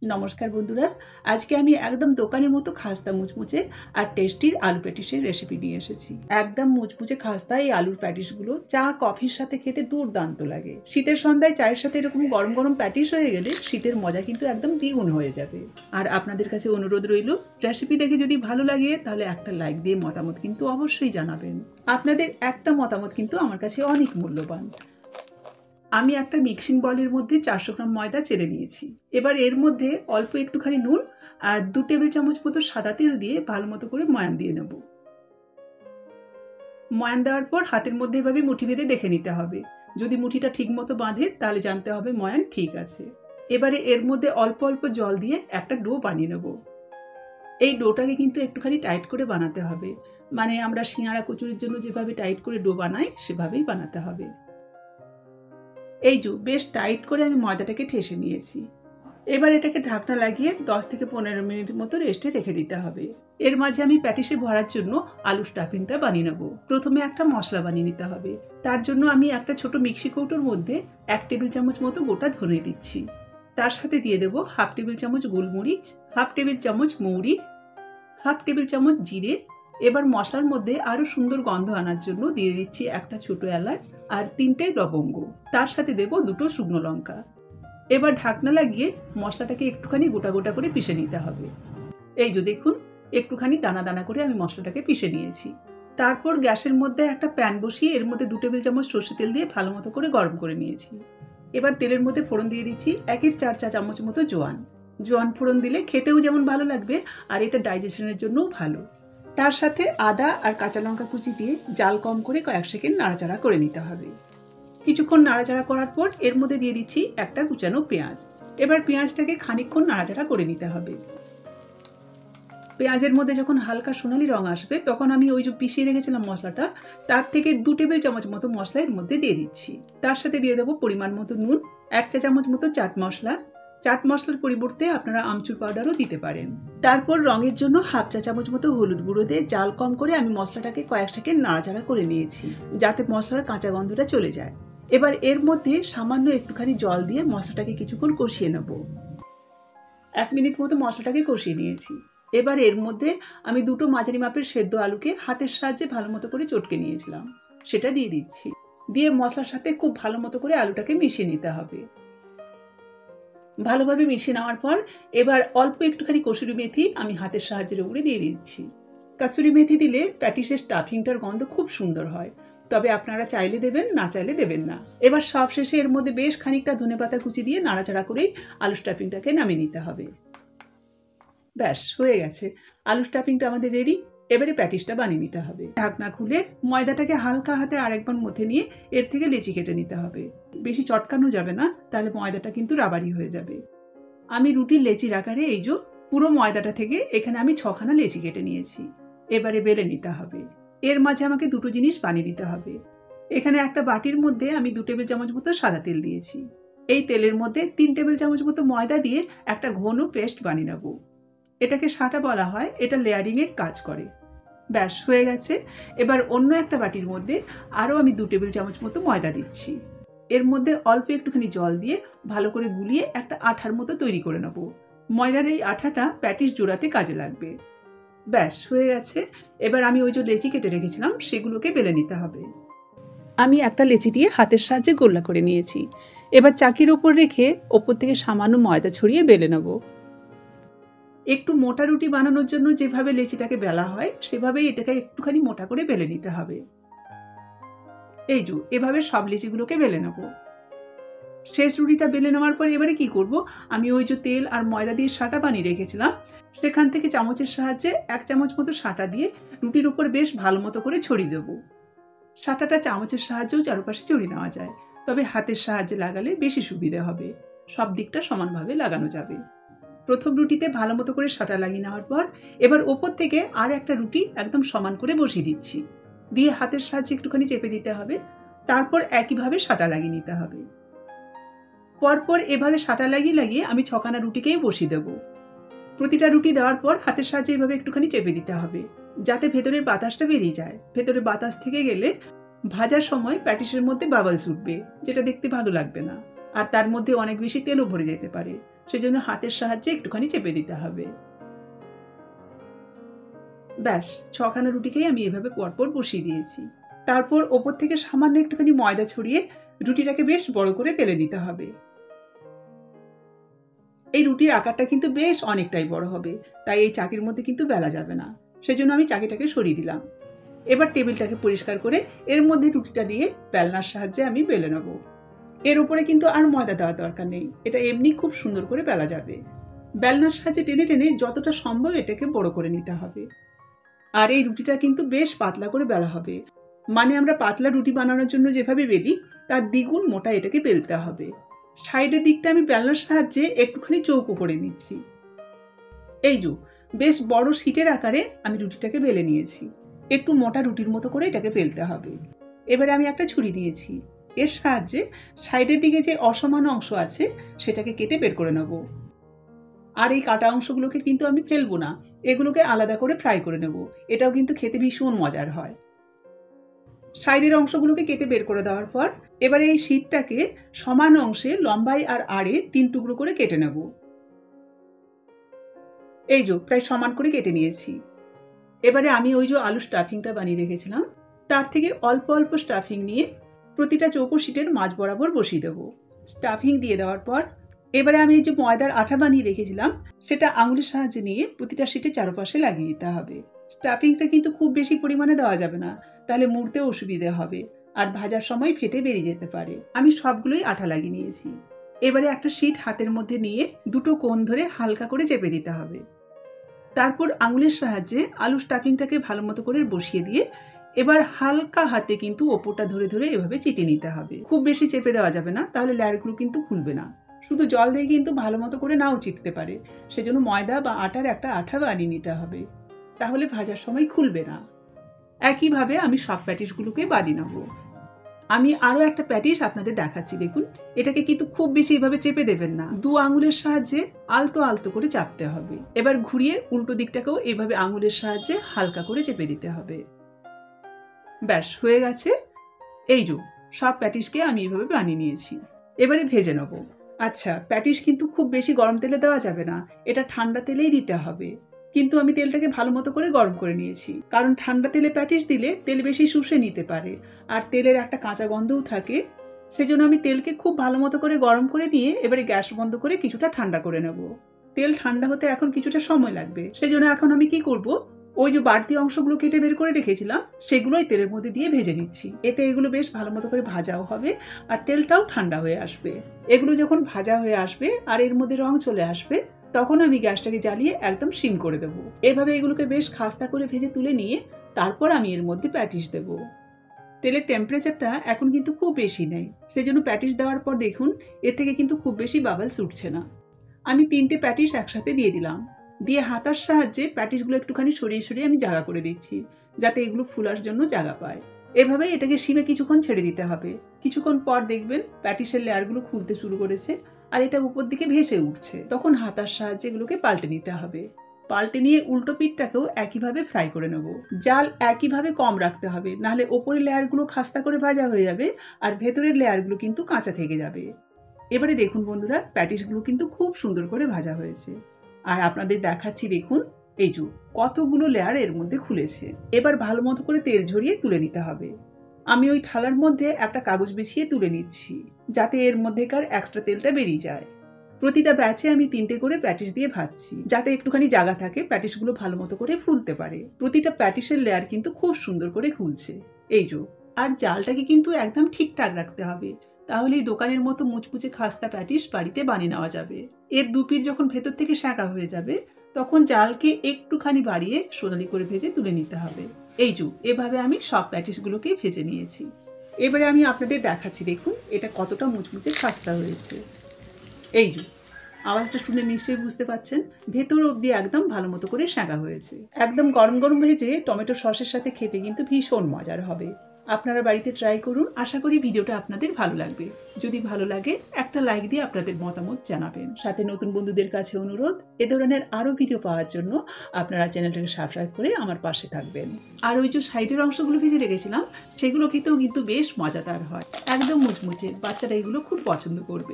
নমস্কার বন্ধুরা, আজকে আমি একদম দোকানের মতো খাস্তা মুচমুচে আর টেস্টির আলু প্যাটিসের রেসিপি নিয়ে এসেছি। একদম মুচমুচে খাস্তা এই আলুর প্যাটিসগুলো চা কফির সাথে খেতে দুর্দান্ত লাগে। শীতের সন্ধ্যায় চায়ের সাথে এরকম গরম গরম প্যাটিস হয়ে গেলে শীতের মজা কিন্তু একদম দ্বিগুণ হয়ে যাবে। আর আপনাদের কাছে অনুরোধ রইল, রেসিপি দেখে যদি ভালো লাগে তাহলে একটা লাইক দিয়ে মতামত কিন্তু অবশ্যই জানাবেন। আপনাদের একটা মতামত কিন্তু আমার কাছে অনেক মূল্যবান। আমি একটা মিক্সিং বলের মধ্যে 400 গ্রাম ময়দা চেলে নিয়েছি। এবার এর মধ্যে অল্প একটুখানি নুন আর 2 টেবিল চামচ মতো সাদা তেল দিয়ে ভালো মতো করে ময়ান দিয়ে নেব। ময়ান দেওয়ার পর হাতের মধ্যে এভাবে মুঠি বেঁধে দেখে নিতে হবে। যদি মুঠিটা ঠিক মতো বাঁধে তাহলে জানতে হবে ময়ান ঠিক আছে। এবারে এর মধ্যে অল্প অল্প জল দিয়ে একটা ডো বানিয়ে নেব। এই ডোটাকে কিন্তু একটুখানি টাইট করে বানাতে হবে, মানে আমরা সিঙ্গাড়া কচুরির জন্য যেভাবে টাইট করে ডো বানাই সেভাবেই বানাতে হবে। এই যে বেশ টাইট করে আমি ময়দাটাকে ঠেসে নিয়েছি। এবার এটাকে ঢাকনা লাগিয়ে 10 থেকে 15 মিনিট মতো রেস্টে রেখে দিতে হবে। এর মাঝে আমি প্যাটিসে ভরার জন্য আলু স্টাফিংটা বানিয়ে নেব। প্রথমে একটা মশলা বানিয়ে নিতে হবে। তার জন্য আমি একটা ছোট মিক্সি কৌটোর মধ্যে 1 টেবিল চামচ মতো গোটা ধনে দিচ্ছি। তার সাথে দিয়ে দেবো 1/2 টেবিল চামচ গোলমরিচ, 1/2 টেবিল চামচ মৌরি, 1/2 টেবিল চামচ জিরে। এবার মশলার মধ্যে আরো সুন্দর গন্ধ আনার জন্য দিয়ে দিচ্ছি একটা ছোট এলাচ আর 3টে লবঙ্গ। তার সাথে দেবো 2টো শুকনো লঙ্কা। এবার ঢাকনা লাগিয়ে মশলাটাকে একটুখানি গোটা গোটা করে পিষে নিতে হবে। এই যে দেখুন, একটুখানি দানা দানা করে আমি মশলাটাকে পিষে নিয়েছি। তারপর গ্যাসের মধ্যে একটা প্যান বসিয়ে এর মধ্যে 2 টেবিল চামচ সরষে তেল দিয়ে ভালো মতো করে গরম করে নিয়েছি। এবার তেলের মধ্যে ফোড়ন দিয়ে দিচ্ছি 1/4 চা চামচ মতো জোয়ান। জোয়ান ফোড়ন দিলে খেতেও যেমন ভালো লাগবে আর এটা ডাইজেশনের জন্যও ভালো। তার সাথে আদা আর কাঁচা লঙ্কা কুচি দিয়ে জাল কম করে কয়েক সেকেন্ড নাড়াচাড়া করে নিতে হবে। কিছুক্ষণ নাড়াচাড়া করার পর এর মধ্যে দিয়ে দিচ্ছি একটা কুচানো পেঁয়াজ। এবার পেঁয়াজটাকে খানিকক্ষণ নাড়াচাড়া করে নিতে হবে। পেঁয়াজের মধ্যে যখন হালকা সোনালি রং আসবে তখন আমি ওই যে পিষিয়ে রেখেছিলাম মশলাটা, তার থেকে 2 টেবিল চামচ মতো মশলা এর মধ্যে দিয়ে দিচ্ছি। তার সাথে দিয়ে দেবো পরিমাণ মতো নুন, 1 চা চামচ মতো চাট মশলা। চাট মশলার পরিবর্তে আপনারা আমচুর পাউডারও দিতে পারেন। তারপর রঙের জন্য 1/2 চা চামচ মতো হলুদ গুঁড়ো দিয়ে জাল কম করে আমি মশলাটাকে কয়েক সেকেন্ড নাড়াচাড়া করে নিয়েছি, যাতে মশলার কাঁচা গন্ধটা চলে যায়। এবার এর মধ্যে সামান্য একটুখানি জল দিয়ে মশলাটাকে কিছুক্ষণ কষিয়ে নেব। 1 মিনিট মতো মশলাটাকে কষিয়ে নিয়েছি। এবার এর মধ্যে আমি 2টো মাঝারি মাপের সেদ্ধ আলুকে হাতের সাহায্যে ভালো মতো করে চটকে নিয়েছিলাম, সেটা দিয়ে দিচ্ছি। দিয়ে মশলার সাথে খুব ভালো মতো করে আলুটাকে মিশিয়ে নিতে হবে। ভালোভাবে মিশিয়ে নেওয়ার পর এবার অল্প একটুখানি কসুরি মেথি আমি হাতের সাহায্যের উপরে দিয়ে দিচ্ছি। কসুরি মেথি দিলে প্যাটিসের স্টাফিংটার গন্ধ খুব সুন্দর হয়, তবে আপনারা চাইলে দেবেন, না চাইলে দেবেন না। এবার সব শেষে এর মধ্যে বেশ খানিকটা ধনেপাতা কুচি দিয়ে নাড়াচাড়া করেই আলু স্টাফিংটাকে নামিয়ে নিতে হবে। ব্যাস হয়ে গেছে, আলু স্টাফিংটা আমাদের রেডি। এবারে প্যাটিসটা বানিয়ে নিতে হবে। ঢাকনা খুলে ময়দাটাকে হালকা হাতে আরেকবার মধ্যে নিয়ে এর থেকে লেচি কেটে নিতে হবে। বেশি চটকানো যাবে না, তাহলে ময়দাটা কিন্তু রাবারি হয়ে যাবে। আমি রুটির লেচির আকারে এই যে পুরো ময়দাটা থেকে এখানে আমি 6খানা লেচি কেটে নিয়েছি। এবারে বেলে নিতে হবে। এর মাঝে আমাকে 2টো জিনিস বানিয়ে নিতে হবে। এখানে একটা বাটির মধ্যে আমি 2 টেবিল চামচ মতো সাদা তেল দিয়েছি। এই তেলের মধ্যে 3 টেবিল চামচ মতো ময়দা দিয়ে একটা ঘন পেস্ট বানিয়ে নেব। এটাকে সাঁটা বলা হয়, এটা লেয়ারিংয়ের কাজ করে। ব্যাস হয়ে গেছে। এবার অন্য একটা বাটির মধ্যে আরও আমি 2 টেবিল চামচ মতো ময়দা দিচ্ছি। এর মধ্যে অল্প একটুখানি জল দিয়ে ভালো করে গুলিয়ে একটা আঠার মতো তৈরি করে নেব। ময়দার এই আঠাটা প্যাটিস জোড়াতে কাজে লাগবে। ব্যাস হয়ে গেছে। এবার আমি ওই যে লেচি কেটে রেখেছিলাম সেগুলোকে বেলে নিতে হবে। আমি একটা লেচি দিয়ে হাতের সাহায্যে গোল্লা করে নিয়েছি। এবার চাকির ওপর রেখে ওপর থেকে সামান্য ময়দা ছড়িয়ে বেলে নেব। একটু মোটা রুটি বানানোর জন্য যেভাবে লেচিটাকে বেলা হয় সেভাবেই এটাকে একটুখানি মোটা করে বেলে নিতে হবে। এই যে এভাবে সব লেচিগুলোকে বেলে নেব। শেষ রুটিটা বেলে নেওয়ার পর এবারে কি করব, আমি ওই যে তেল আর ময়দা দিয়ে সাঁটা বানিয়ে রেখেছিলাম সেখান থেকে চামচের সাহায্যে 1 চামচ মতো সাঁটা দিয়ে রুটির উপর বেশ ভালো মতো করে ছড়িয়ে দেব। সাঁটাটা চামচের সাহায্যেও চারপাশে ছড়িয়ে নেওয়া যায়, তবে হাতের সাহায্যে লাগালে বেশি সুবিধে হবে। সব দিকটা সমানভাবে লাগানো যাবে। প্রথম রুটিতে ভালো মতো করে সাঁটা লাগিয়ে নেওয়ার পর এবার ওপর থেকে আর একটা রুটি একদম সমান করে বসিয়ে দিচ্ছি। দিয়ে হাতের সাহায্যে একটুখানি চেপে দিতে হবে। তারপর একইভাবে সাঁটা লাগিয়ে নিতে হবে। পরপর এভাবে সাঁটা লাগিয়ে লাগিয়ে আমি 6খানা রুটিকেই বসিয়ে দেব। প্রতিটা রুটি দেওয়ার পর হাতের সাহায্যে এভাবে একটুখানি চেপে দিতে হবে, যাতে ভেতরের বাতাসটা বেরিয়ে যায়। ভেতরে বাতাস থেকে গেলে ভাজার সময় প্যাটিসের মধ্যে বাবলস উঠবে, যেটা দেখতে ভালো লাগবে না, আর তার মধ্যে অনেক বেশি তেলও ভরে যেতে পারে। সেজন্য হাতের সাহায্যে একটুখানি চেপে দিতে হবে। ব্যাস 6খানা রুটিকেই আমি এভাবে পরপর বসিয়ে দিয়েছি। তারপর ওপর থেকে সামান্য একটুখানি ময়দা ছড়িয়ে রুটিটাকে বেশ বড় করে বেলে নিতে হবে। এই রুটির আকারটা কিন্তু বেশ অনেকটাই বড় হবে, তাই এই চাকির মধ্যে কিন্তু বেলা যাবে না, সেজন্য আমি চাকিটাকে সরিয়ে দিলাম। এবার টেবিলটাকে পরিষ্কার করে এর মধ্যে রুটিটা দিয়ে বেলনার সাহায্যে আমি বেলে নেব। এর উপরে কিন্তু আর ময়দা দেওয়ার দরকার নেই, এটা এমনি খুব সুন্দর করে বেলা যাবে। বেলনার সাহায্যে টেনে টেনে যতটা সম্ভব এটাকে বড় করে নিতে হবে। আর এই রুটিটা কিন্তু বেশ পাতলা করে বেলা হবে, মানে আমরা পাতলা রুটি বানানোর জন্য যেভাবে বেলি তার দ্বিগুণ মোটা এটাকে বেলতে হবে। সাইডের দিকটা আমি বেলনার সাহায্যে একটুখানি চৌকো করে নিচ্ছি। এই যে বেশ বড় শীটের আকারে আমি রুটিটাকে বেলে নিয়েছি। একটু মোটা রুটির মতো করে এটাকে বেলতে হবে। এবারে আমি একটা ছুরি নিয়েছি, এর সাহায্যে সাইডের দিকে যে অসমান অংশ আছে সেটাকে কেটে বের করে নেব। আর এই কাটা অংশগুলোকে কিন্তু আমি ফেলবো না, এগুলোকে আলাদা করে ফ্রাই করে নেব। এটাও কিন্তু খেতে ভীষণ মজার হয়। সাইডের অংশগুলোকে কেটে বের করে দেওয়ার পর এবারে এই শীটটাকে সমান অংশে লম্বাই আর আড়ে 3 টুকরো করে কেটে নেব। এই যে প্রায় সমান করে কেটে নিয়েছি। এবারে আমি ওই যে আলু স্টাফিংটা বানিয়ে রেখেছিলাম তার থেকে অল্প অল্প স্টাফিং নিয়ে প্রতিটা চৌকো শীটের মাঝ বরাবর বসিয়ে দেবো। স্টাফিং দিয়ে দেওয়ার পর এবারে আমি এই যে ময়দার আঠা বানিয়ে রেখেছিলাম সেটা আঙুলের সাহায্যে নিয়ে প্রতিটা শীটের চারপাশে লাগিয়ে দিতে হবে। স্টাফিংটা কিন্তু খুব বেশি পরিমাণে দেওয়া যাবে না, তাহলে মুড়তে অসুবিধে হবে আর ভাজার সময় ফেটে বেরিয়ে যেতে পারে। আমি সবগুলোই আঠা লাগিয়ে নিয়েছি। এবারে একটা শীট হাতের মধ্যে নিয়ে দুটো কোণ ধরে হালকা করে চেপে দিতে হবে। তারপর আঙুলের সাহায্যে আলু স্টাফিংটাকে ভালো মতো করে বসিয়ে দিয়ে এবার হালকা হাতে কিন্তু ওপরটা ধরে ধরে এভাবে চেটে নিতে হবে। খুব বেশি চেপে দেওয়া যাবে না, তাহলে লেয়ারগুলো কিন্তু খুলবে না। শুধু জল দিয়ে কিন্তু ভালো মতো করে নাও চিটতে পারে, সেজন্য ময়দা বা আটার একটা আঠা বানিয়ে নিতে হবে, তাহলে ভাজার সময় খুলবে না। একইভাবে আমি সব প্যাটিসগুলোকে বানিয়ে নেব। আমি আরও একটা প্যাটিস আপনাদের দেখাচ্ছি, দেখুন। এটাকে কিন্তু খুব বেশি এভাবে চেপে দেবেন না, 2 আঙুলের সাহায্যে আলতো আলতো করে চাপতে হবে। এবার ঘুরিয়ে উল্টো দিকটাকেও এভাবে আঙুলের সাহায্যে হালকা করে চেপে দিতে হবে। ব্যাস হয়ে গেছে। এই যে সব প্যাটিসকে আমি এইভাবে বানিয়ে নিয়েছি। এবারে ভেজে নেব। আচ্ছা, প্যাটিস কিন্তু খুব বেশি গরম তেলে দেওয়া যাবে না, এটা ঠান্ডা তেলেই দিতে হবে। কিন্তু আমি তেলটাকে ভালো মতো করে গরম করে নিয়েছি, কারণ ঠান্ডা তেলে প্যাটিস দিলে তেল বেশি শুষে নিতে পারে আর তেলের একটা কাঁচা গন্ধও থাকে। সেজন্য আমি তেলকে খুব ভালো মতো করে গরম করে নিয়ে এবারে গ্যাস বন্ধ করে কিছুটা ঠান্ডা করে নেব। তেল ঠান্ডা হতে এখন কিছুটা সময় লাগবে, সেজন্য এখন আমি কি করব, ওই যে বাড়তি অংশগুলো কেটে বের করে রেখেছিলাম সেগুলোই তেলের মধ্যে দিয়ে ভেজে নিচ্ছি। এতে এগুলো বেশ ভালো মতো করে ভাজাও হবে আর তেলটাও ঠান্ডা হয়ে আসবে। এগুলো যখন ভাজা হয়ে আসবে আর এর মধ্যে রং চলে আসবে তখন আমি গ্যাসটাকে জ্বালিয়ে একদম সিম করে দেবো। এভাবে এগুলোকে বেশ খাস্তা করে ভেজে তুলে নিয়ে তারপর আমি এর মধ্যে প্যাটিস দেব। তেলের টেম্পারেচারটা এখন কিন্তু খুব বেশি নেই, সেজন্য প্যাটিস দেওয়ার পর দেখুন এর থেকে কিন্তু খুব বেশি বাবলস উঠছে না। আমি 3টে প্যাটিস একসাথে দিয়ে দিলাম, দিয়ে হাতার সাহায্যে প্যাটিসগুলো একটুখানি সরিয়ে সরিয়ে আমি জায়গা করে দিচ্ছি, যাতে এগুলো ফুলার জন্য জায়গা পায়। এভাবে এটাকে সিমে কিছুক্ষণ ছেড়ে দিতে হবে। কিছুক্ষণ পর দেখবেন প্যাটিসের লেয়ারগুলো খুলতে শুরু করেছে আর এটা উপর দিকে ভেসে উঠছে, তখন হাতার সাহায্যে এগুলোকে পাল্টে নিতে হবে। পাল্টে নিয়ে উল্টো পিঠটাকেও একইভাবে ফ্রাই করে নেব। জাল একইভাবে কম রাখতে হবে, নাহলে ওপরের লেয়ারগুলো খাস্তা করে ভাজা হয়ে যাবে আর ভেতরের লেয়ারগুলো কিন্তু কাঁচা থেকে যাবে। এবারে দেখুন বন্ধুরা, প্যাটিসগুলো কিন্তু খুব সুন্দর করে ভাজা হয়েছে। আর আপনাদের দেখাচ্ছি, দেখুন এই যে কতগুলো লেয়ার এর মধ্যে খুলেছে। এবার ভালো মতো করে তেল ঝরিয়ে তুলে নিতে হবে। আমি ওই থালার মধ্যে একটা কাগজ বিছিয়ে তুলে নিচ্ছি, যাতে এর মধ্যেকার এক্সট্রা তেলটা বেরিয়ে যায়। প্রতিটা ব্যাচে আমি 3টে করে প্যাটিস দিয়ে ভাজছি, যাতে একটুখানি জায়গা থাকে প্যাটিসগুলো ভালো মতো করে ফুলতে পারে। প্রতিটা প্যাটিসের লেয়ার কিন্তু খুব সুন্দর করে খুলছে। এই যে, আর জালটাকে কিন্তু একদম ঠিকঠাক রাখতে হবে, তাহলেই দোকানের মতো মুচমুচে খাস্তা প্যাটিস বাড়িতে বানিয়ে নেওয়া যাবে। এর দুপিঠ যখন ভেতর থেকে শাঁকা হয়ে যাবে তখন জালকে একটুখানি বাড়িয়ে সোনালি করে ভেজে তুলে নিতে হবে। এই যে এভাবে আমি সব প্যাটিসগুলোকেই ভেজে নিয়েছি। এবারে আমি আপনাদের দেখাচ্ছি, দেখুন এটা কতটা মুচমুচে খাস্তা হয়েছে। এই যে আওয়াজটা শুনে নিশ্চয়ই বুঝতে পাচ্ছেন, ভেতর অবধি একদম ভালো মতো করে শাঁকা হয়েছে। একদম গরম গরম ভেজে টমেটো সসের সাথে খেতে কিন্তু ভীষণ মজার হবে। আপনারা বাড়িতে ট্রাই করুন, আশা করি ভিডিওটা আপনাদের ভালো লাগবে। যদি ভালো লাগে একটা লাইক দিয়ে আপনাদের মতামত জানাবেন। সাথে নতুন বন্ধুদের কাছে অনুরোধ, এ ধরনের আরও ভিডিও পাওয়ার জন্য আপনারা চ্যানেলটাকে সাবস্ক্রাইব করে আমার পাশে থাকবেন। আর ওই যে সাইডের অংশগুলো ভেজে রেখেছিলাম সেগুলো খেতেও কিন্তু বেশ মজাদার হয়, একদম মুচমুচে। বাচ্চারা এগুলো খুব পছন্দ করবে।